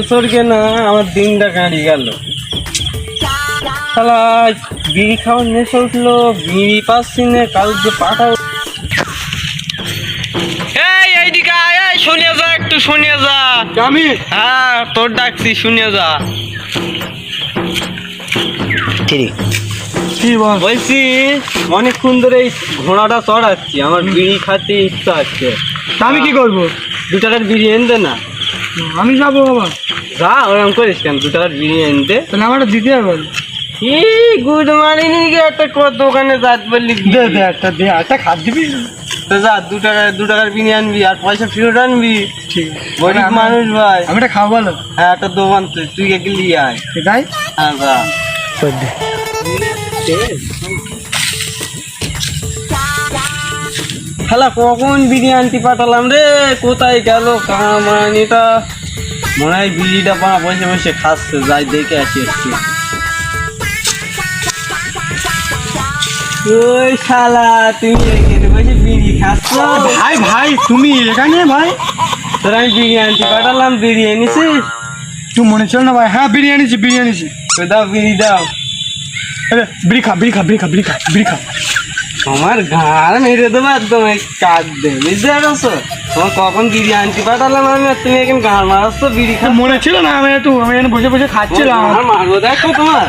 সরকে না আমার দিনটা কাঁড়ি গেল। শালা বিড়ি খাওয়ার নেশা উঠলো, বিড়ি পাচ্ছি না, কাউকে পাঠাও। এইদিকে আয়, শুনে যা, একটু শুনে যা। আমি হ্যাঁ তোর ডাকছি, শুনে যা। কি বল? বলছি অনেকক্ষণ ধরে এই ঘোড়াটা চড়াচ্ছি, আমার বিড়ি খাতে ইচ্ছা আছে। তা আমি কি করবো? 2 টাকার বিড়ি এনতে না। আমি যাবো বাবা। যা ওরকম করিস কেন, 2 টাকার বিড়ি এনতে। তাহলে আমার দিতে হবে। কি গুড মর্নিং একটা দোকানে যাত বললি, দে একটা খাদ দিবি। তো যা 2 টাকার বিড়ি আনবি আর পয়সা ফেরত আনবি। ঠিক গরিব মানুষ ভাই। আমি এটা খাবো বলো। হ্যাঁ একটা দোকান, তুই একে নিয়ে আয়। এটাই হ্যাঁ যা। শালা কখন বিড়ি আনতে পাঠালাম রে, কোথায় গেল কামানিটা? মনে হয় বিড়িটা পানা বসে বসে খাচ্ছে, যাই দেখে আসি একটু। ওই শালা তুমি এখানে বসে বিড়ি খাচ্ছ? ভাই তুমি এখানে ভাই? তোর আমি বিড়ি আনতে পাঠালাম, বিড়ি এনেছিস? তুই মনে ছিল না ভাই? হ্যাঁ বিরিয়ানি তো দাও বিড়ি দাও। বিড়ি খা। আমার ঘাড় মেরে দেবো একদম, কাজ দে, বুঝতে পারছো? তোমার কখন বিড়ি আনতে পাঠালাম আমি, আর তুমি এখন ঘাড় মারাচ্ছ বিড়ি খা। মনে ছিল না? আমি এখানে বসে খাচ্ছিলাম। মারবো দেখো তোমার।